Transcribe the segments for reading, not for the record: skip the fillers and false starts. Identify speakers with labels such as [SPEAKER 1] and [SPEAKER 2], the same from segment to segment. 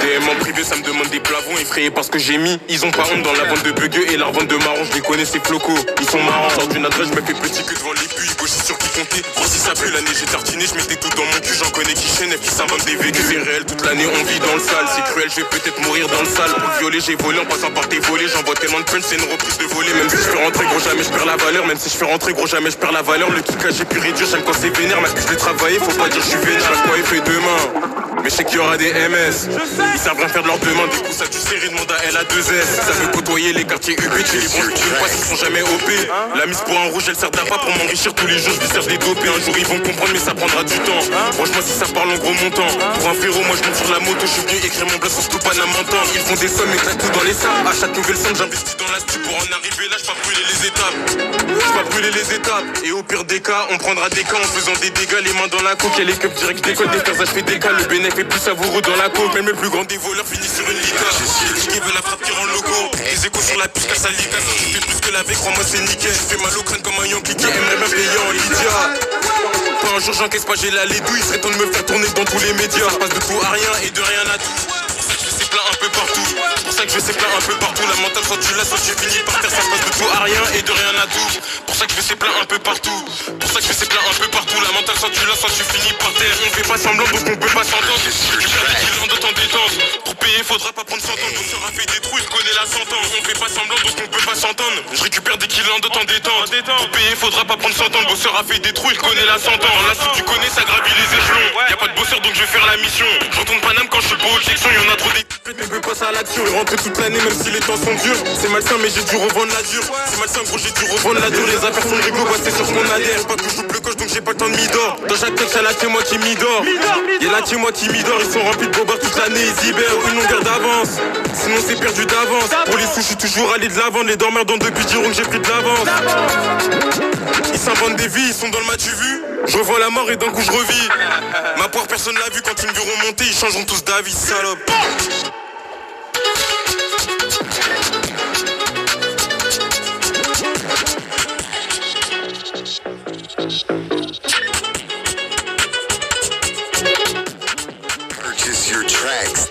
[SPEAKER 1] DM en privé, ça me demande des plavons effrayés parce que j'ai mis. Ils ont pas honte dans la vente de bugueux et la revente de marron. Je les connais, ces flocos, ils sont marrants. Sors d'une adresse, je me fais petit que devant les puits. Gauche, sur qui compter. Gros, si ça pue, l'année j'ai tartiné, je mettais tout dans mon cul. J'en connais qui chaîne, qui s'inventent des vécus. C'est réel, toute l'année on vit dans le sale. C'est cruel, je vais peut-être mourir dans le sale. Pour le violer, j'ai volé en passant par tes volets. J'envoie tellement de punch, c'est une reprise de volée. Même si je fais rentrer, gros, jamais je perds la valeur. Même si je fais rentrer, gros, jamais je perds la valeur. Le truc là, j'ai pu réduire, j'aime quand c'est vénère. Mais que je l'ai travaillé, faut pas dire je suis vénère. Chaque fois, il fait demain. Mais je sais qu'il y aura des MS. Ils savent rien faire de leurs demandes. Des coups ça du serré, demande à LA2S. Ça veut côtoyer les quartiers UB. Tu les branches pour une fois, ils sont jamais OP. La mise pour un rouge, elle sert d'appât pour m'enrichir tous les jours. Je lui sers des dopés. Un jour ils vont comprendre, mais ça prendra du temps. Franchement, si ça parle en gros montant. Pour un frérot, moi je monte sur la moto. Je suis venu écrire mon blast sans tout pas m'entendre. Ils font des sommes et claquent tout dans les salles. À chaque nouvelle somme, j'investis dans la stu. Pour en arriver là, je vais pas brûler les étapes. Je vais pas brûler les étapes. Et au pire des cas, on prendra des cas en faisant des dégâts. Les mains dans la coque, et les cups direct décolle. Des terres, je fais des cas. Le bénéfice est plus savoureux dans la coque. Même le plus grand des voleurs finit sur une lica. Qui veut la frappe qui rend logo. Des échos sur la puce, casse à lica. Ça tu fais plus que la veille, crois-moi c'est nickel. Je fais mal au crâne comme un Yankee qui aimerait bien payer en Lydia. Pas un jour j'encaisse pas, j'ai la lédouille. Il serait temps de me faire tourner dans tous les médias. Ça passe de tout à rien et de rien à tout. C'est plein un peu partout. Pour ça que je sais plein un peu partout. La mentale soit tu l'as, soit tu finis par terre. Ça passe de tout à rien et de rien à tout. Pour ça que je sais plein un peu partout. Pour ça que je sais plein un peu partout. La mentale soit tu l'as, soit tu finis par terre. On fait pas semblant donc on peut pas s'entendre. Tu perds des kilos de temps détente. Pour payer faudra pas prendre 100 ans. On sera fait des trous, il connaît la sentence. On fait pas semblant donc on peut pas s'entendre. Je récupère des kilos de temps détente. Pour payer faudra pas prendre 100 ans. Le bosseur a fait des trous, il connaît la sentence. Dans la soupe tu connais, ça gravit les échelons. Y'a pas de bosseur donc je vais faire la mission. Je retourne Paname quand je suis pas objection. Y'en a trop des mais je veux passer à l'action et rentrer toute l'année même si les temps sont durs. C'est malsain mais j'ai dû revendre la dure. C'est malsain gros j'ai dû revendre la dure. Les affaires sont réglo, bah c'est sur ce qu'on adhère. Pas que je joue le coche donc j'ai pas le temps de m'idore. Dans chaque texte y'a la moi qui m'idore. Y'a la moi qui m'idore. Ils sont remplis de bobards toute l'année. Ils hibernent une longueur d'avance. Sinon c'est perdu d'avance. Pour les sous je suis toujours allé de l'avant. Les dormeurs dans depuis diront que j'ai pris de l'avance. Ils s'inventent des vies, ils sont dans le match vu. Je revois la mort et d'un coup je revis. Ma poire personne l'a vu. Quand ils me verront monter ils changeront tous d'avis. Salope.
[SPEAKER 2] Purchase your tracks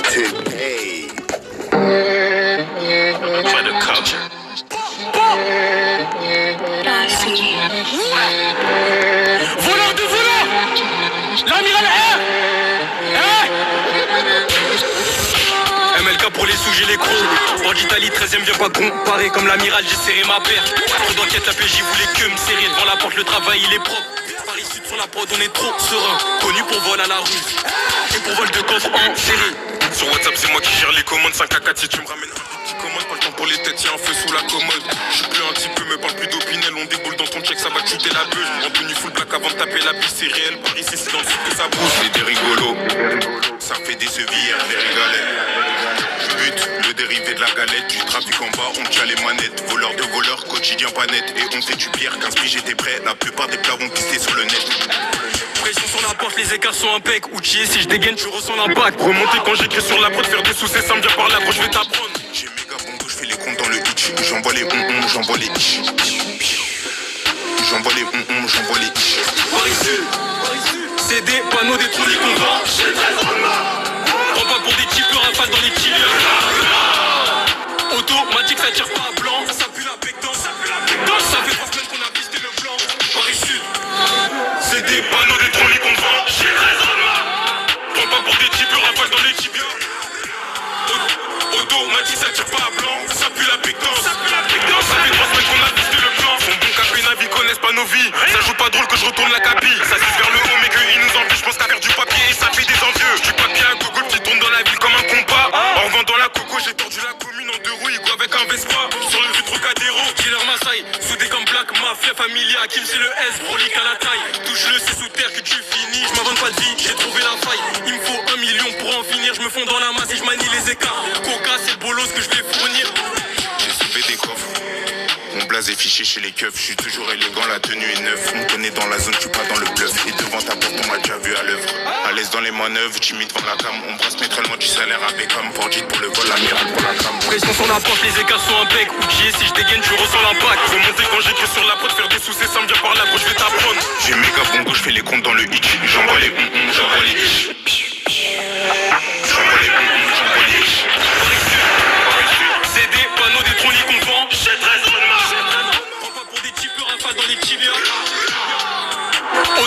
[SPEAKER 2] today.
[SPEAKER 1] For the culture.
[SPEAKER 3] Voleur de voleur. L'amiral MLK pour les sous, j'ai les crocs. Hors d'Italie, 13ème, viens pas comparer. Comme l'amiral, j'ai serré ma paire. Trop d'enquête, la PJ voulait que me serrer. Devant la porte, le travail, il est propre. Paris Sud sur la prod, on est trop serein. Connu pour vol à la rue. Et pour vol de coffre en série.
[SPEAKER 1] Sur WhatsApp, c'est moi qui gère les commandes. 5 à 4 si tu me ramènes un petit commande. Pas le temps pour les têtes, y'a un feu sous la commode. Je suis plus un petit peu, me parle plus d'opinel. On déboule dans ton check, ça va te shooter la beuge. En tenue full black avant de taper la bille, c'est réel. Paris, c'est dans le sud que ça bouge. C'est des rigolos. Ça fait des sevières, des régalets. Je bute le dérivé de la galette. Du trafic en bas, on tient les manettes. Voleur de voleur, quotidien pas net. Et on fait du pire, 15 piges j'étais prêt. La plupart des plats vont pisser sur le net.
[SPEAKER 3] Pression sur la porte, les écarts sont impec. Outillé, si je dégaine, tu ressens l'impact. Remonter quand j'écris sur la prod, faire des sous, c'est ça me vient par là, gros, je vais t'apprendre.
[SPEAKER 1] J'ai méga bongo, je fais les comptes dans le hitch. J'envoie les j'envoie les hitch. J'envoie les j'envoie les hitch.
[SPEAKER 3] Paris Sud, c'est des panneaux, des trous, qu'on vend. Prends pas pour des types, rafale dans les killers. Automatique, ça tire pas à blanc. Ça pue la pectance, ça pue la pectance. Ça fait 3 semaines qu'on a visité le plan. Paris Sud,
[SPEAKER 1] C'est des panneaux, des trolleys qu'on vend. Prends pas pour des types, rafale dans les tibias. Automatique, ça tire pas à blanc. Ça pue la pectance, ça pue la pectance. Ça fait 3 semaines qu'on a visité le plan. Son bon capé navi connaissent pas nos vies. Ça joue pas drôle que je retourne la capille. Ça vise vers le haut mais qu'ils nous envient. Je pense qu'à faire du papier et ça fait des envieux. Du papier à Google qui tourne dans la ville comme un compas. En revendant la coco, j'ai tordu la commune en 2 roues. Go avec un Vespa. Sur le rue Trocadéro, killer Maasai. Soudé comme Black Mafia, Familia. Kim c'est le S, brolique à la taille. Touche-le, c'est sous terre que tu finis. Je m'invente pas de vie, j'ai trouvé la faille. Il me faut 1 million pour en finir. Je me fonds dans la masse et je manie les écarts. Coca, c'est le bolos que je vais fournir. J'ai soulevé des coffres. Mon blaze est fiché chez les keufs. Je suis toujours élégant, la tenue est neuve. On me connaît dans la zone, je suis pas dans le bluff. Et devant ta porte, on m'a déjà vu à l'œuvre. À l'aise dans les manœuvres, timide devant la cam. On brasse métralement du salaire à Beckham. Porgit pour le vol, l'amiral pour la cam.
[SPEAKER 3] Pression sur la porte, les écarts sont impec. Outillé, si je dégaine, tu ressens l'impact. Remonter quand j'écris sur la prod, faire des sous, c'est ça me vient par là, gros, je vais t'apprendre.
[SPEAKER 1] J'ai méga bongo, je fais les comptes dans le hitch. J'envoie les j'envoie les hitch.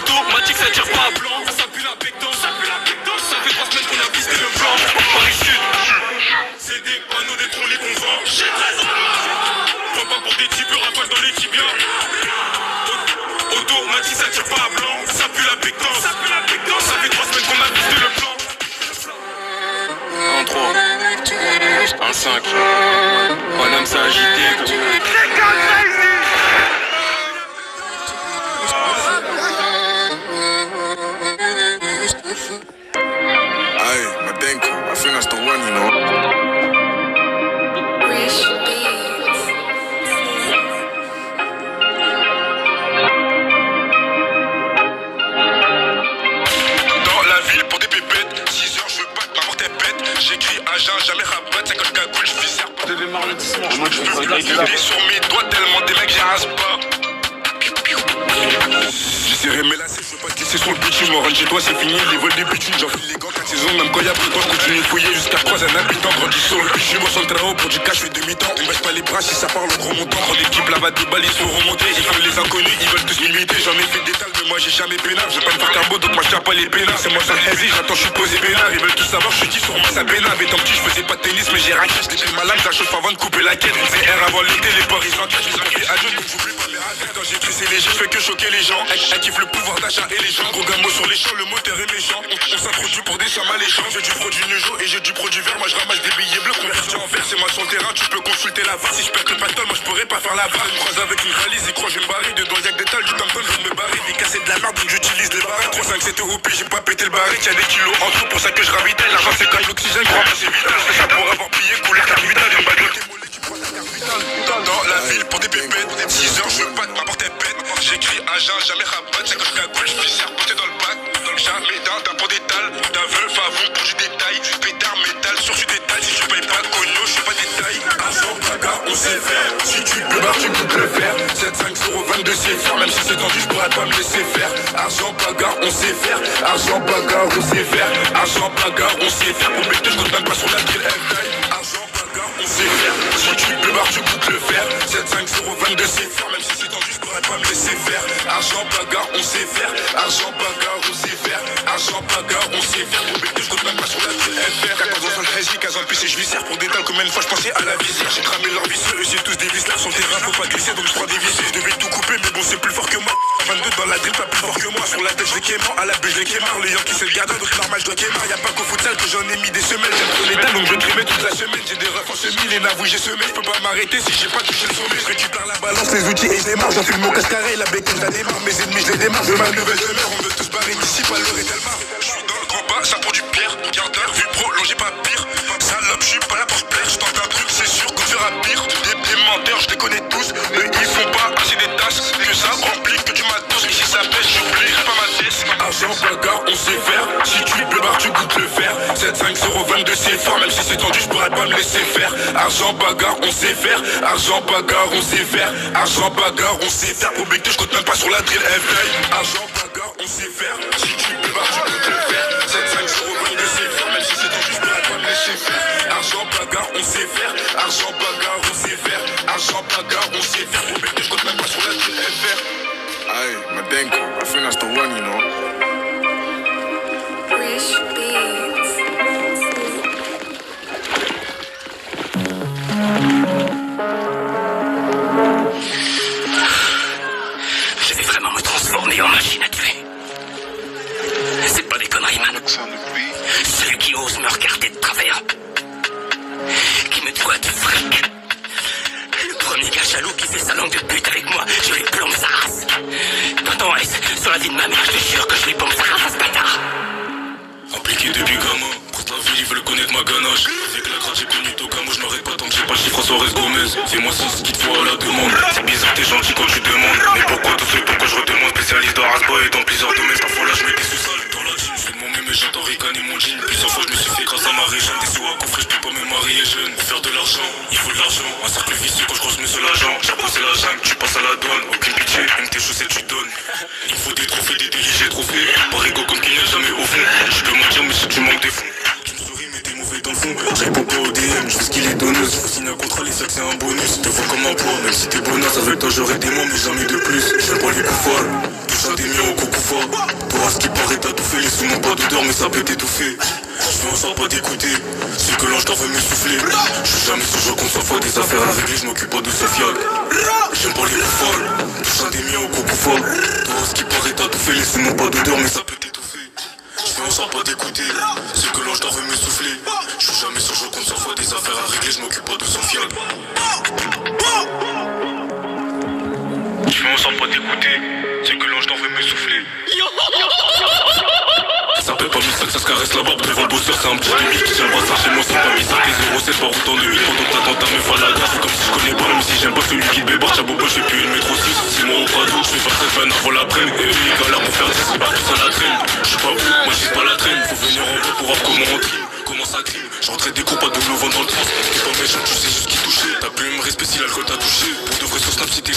[SPEAKER 3] automatique, ça tire pas à blanc. Ça pue la pétance, ça pue la pétance. Ça fait 3 semaines qu'on a visité le plan. Paris Sud, c'est des panneaux, des trolleys qu'on vend. J'ai 13 ans. Prends pas pour des types, rafale dans les tibias. Automatique, ça tire pas à blanc. Ça pue la pétance, ça pue la pétance. Ça fait 3 semaines qu'on a visité le plan. 1, 3, 1, 5. Bonhomme s'est agité, gros.
[SPEAKER 1] Aye, Madenko, I think that's the one, you know.
[SPEAKER 2] Dans la ville pour des pépettes, 6 heures je veux pas que ma porte est pète. J'écris agent, jamais rabat, 50 cagoules, je vis serpent.
[SPEAKER 3] Je devais m'arrondissement.
[SPEAKER 2] Je peux plus cliquer sur mes doigts tellement des mecs j'y rase pas. J'ai serré mes lacets, je veux pas glisser sur le bitume. On rentre chez toi, c'est fini, les vols des bitumes. J'enfile les gants 4 saisons, même quand y'a plus de temps. Continue de fouiller jusqu'à croiser un habitant. Grandis sur le bitume, on très haut pour du cash, je fais demi-temps. On baisse pas les bras si ça parle au gros montant. Grande équipe, là-bas des balles, ils sont remontés. Ils font les inconnus, ils veulent tous m'imiter. J'en ai fait des tales, mais moi j'ai jamais pénal. J'ai pas me faire carbo, donc moi je pas les pénards. C'est moi ça hésite, j'attends, je suis posé pénard. Ils veulent tous savoir, je suis qui sur moi ça pénard. Étant petit, je faisais pas de tennis, mais j'ai raqué. J'étais pris malade, ça chauffe avant de couper la quête. On R avant l'été, les ports ils s'enquêtent. Je les ai fait adieu, donc j'oublie pas mes raquettes. Quand j'écris, c'est léger, je fais que choquer les gens. Elle kiffe le pouvoir d'achat et les gens. Gros gamo sur les champs, le moteur est méchant. On s'introduit pour des sommes alléchants. J'ai du produit Neujo et j'ai du produit vert. Moi je ramasse des billets bleus convertis en vert. C'est moi sur le terrain, tu peux consulter la VAR. Si je perds le pactole, moi je pourrais pas faire la VAR. Je me croise avec une valise, ils croient je vais me barrer. Dedans y'a que des tales, du tam-tam, je vais me barrer. Des casser de la merde, donc j'utilise les barrettes. 3-5 7 euros, puis j'ai pas pété le barrette. Y'a des kilos en trop pour ça que je ravitaille. L'argent c'est comme l'oxygène, crois-moi c'est vital. Je fais ça pour avoir payé, couleur carte vitale. Une balle de tes mollets, tu prends ta carte vitale. Dans la ville pour des pépettes, 6 heures, je veux pas de ma porte est pète. J'écris agent, jamais rabat, 50 cagoules, je suis serpenté dans le bac. Jamais d'un pour des tales, d'un veuf avant pour du détail. Pétard, métal, sur du détail. Si tu payes pas cogno, je fais pas détail. Argent, bagarre, on sait faire. Si tu peux barre, tu peux le faire. 7-5-0-22 c'est faire. Même si c'est tendu, je pourrais pas me laisser faire. Argent, bagarre, on sait faire. Argent, bagarre, on sait faire. Argent, bagarre, on sait faire. Pour bêter, je compte même pas sur la gueule, argent, bagarre, on sait faire. Si tu peux barre, tu peux le faire. 7-5-0-22 c'est faire. Même si c'est tendu, je pourrais pas me laisser faire. Argent, bagarre, on sait faire. Argent, bagarre, on sait faire. Argent, bagarre, on sait faire. Pour bêter, je compte même pas sur la TFR. 14 ans sur le 13, 15 ans de PC, je vis serre. Pour des dalles, combien de fois je pensais à la visière. J'ai cramé leur visseux, eux c'est tous des vis là. Sur le terrain, faut pas glisser, donc je prends des vis. Je devais tout couper, mais bon, c'est plus fort que moi. 22 dans la drip, pas plus fort que moi. Sur la tête, je les quémant, à la bûche, je les quémant. Les Yankees, c'est le gardien, donc normal, je dois quémant. Y'a pas qu'au futsal que j'en ai mis des semelles. J'aime trop les dalles, donc je trimais toute la semaine. J'ai des refs en semi, les navouilles, j'ai semé. Je peux pas m'arrêter si j'ai pas touché le sommet. Je récupère la balance, les outils et je démarre. J'enfile mon casse carré, la bécane, je la démarre. Mes ennemis, je les démarre. De ma nouvelle demeure, on veut tous barrer d'ici, pas l'heure et tellement. Je suis dans le grand bas, ça prend du pierre. Gardeur, vu prolongé, pas pire. Salope, je suis pas là pour se plaire. Je tente un truc, c'est sûr qu'on fera pire. Des menteurs, je les connais tous. Mais ils font pas assez des tasses. Que ça remplit que du matos. Et si ça pèse, j'oublierai pas ma tête. Argent, bagarre, on sait faire. Si tu peux barre, tu goûtes le faire. 7-5-0-22 c'est fort. Même si c'est tendu, je pourrais pas me laisser faire. Argent, bagarre, on sait faire. Argent, bagarre, on sait faire. Argent, bagarre, on sait faire. Pour becter, je compte même pas sur la drill FA. Argent, bagarre, on sait faire. Si tu peux barre, tu goûtes le faire. 7-5-0-22 c'est fort. Même si c'est tendu, je pourrais pas me laisser faire. Argent, bagarre, on sait faire. Argent, bagarre, on sait faire. Argent, bagarre, on sait faire. Pour becter, je compte même pas sur la drill FA. Aye, Madenko, I think that's the one, you know.
[SPEAKER 4] Rich Beats.
[SPEAKER 3] Je vais vraiment me transformer en machine à tuer. C'est pas des conneries, man. Celui qui ose me regarder de travers, qui me doit du fric. Le premier gars jaloux qui fait sa langue de pute avec moi, je lui plombe sa race. Tonton S, sur la vie de ma mère, je te jure que je lui plombe sa race, bâtard. Impliqué depuis gamin, pour la ville, ils veulent connaître ma ganache. Avec la grade, j'ai connu Tokamo, je m'arrête pas tant que j'ai pas le chiffre à Suarez Gomez. Fais-moi ça, ce qu'il te faut à la demande. C'est bizarre, t'es gentil quand tu demandes. Mais pourquoi tout fait, pourquoi je redemande? Spécialiste de Rasboy et dans plusieurs domaines. Parfois là, je mets des sous-sols. Dans la team, je fais de mon même et j'entends ricaner mon jean. Plusieurs fois, je me suis fait grâce à ma région. Des sous à coffrer, je peux pas me marier jeune. Faire de l'argent, il faut de l'argent. Un cercle vicieux quand je croise monsieur l'agent. J'ai reposé la jungle, tu passes à la douane. Aucune pitié, même tes chaussettes, tu donnes. Il faut des trophées, des délits, j'ai trop fait. Parigo comme qu'il n'y a jamais au fond. Je peux mentir, mais si tu manques des fonds. Tu me souris, mais t'es mauvais dans le fond. Je réponds pas au DM, je fais ce qu'il est donneuse. Faut signer un contrat, les sacs, c'est un bonus. Te vois comme un poids, même si t'es bonasse. Avec toi, j'aurais des mots, mais jamais de plus. Je pas les coups folles. Touche à des miens au coucou.
[SPEAKER 1] beaucoup fort. Pour à ce qui paraît t'as tout fait, les sous n'ont pas d'odeur mais ça peut t'étouffer. Je me sens pas d'écouter, c'est que l'ange t'en veut me souffler. Je suis jamais sous jeu qu'on s'en fout, des affaires à régler, je m'occupe pas de Sofiane. J'aime pas les coups folles, touche un des miens au coco fort. Pour à ce qui paraît t'as tout fait, les sous n'ont pas d'odeur mais ça peut t'étouffer. Je me sens pas d'écouter, c'est que l'ange t'en veut me souffler. Je suis jamais sous jeu qu'on s'en fout, des affaires à régler, je m'occupe pas de Sofiane.
[SPEAKER 3] Je me sens pas d'écouter, c'est que l'ange t'en veut me souffler.
[SPEAKER 1] Ça peut pas mis ça que ça se caresse la barbe devant le bosseur, c'est un petit demi qui tient le brassard chez moi, c'est pas mis ça que 07 par autant de 8 pendant que t'attends ta meuf à la gare. C'est comme si je connais pas, même si j'aime pas celui qui te bébarde. Chabobo, je fais plus une métro 6 mois au Prado, je fais faire 7 vannes avant l'après-midi. Et les gars là pour faire 10, ils barrent tout ça la traîne. Je suis pas ouf, moi j'suis pas la traîne. Faut venir en bas pour voir comment on trime, comment ça crime. J'rentrais des cours, pas double au vent dans le trans. T'es pas méchant, tu sais juste qui toucher. T'as plus le même respect si l'alcool t'a touché. Pour de vrai sur Snap si t'es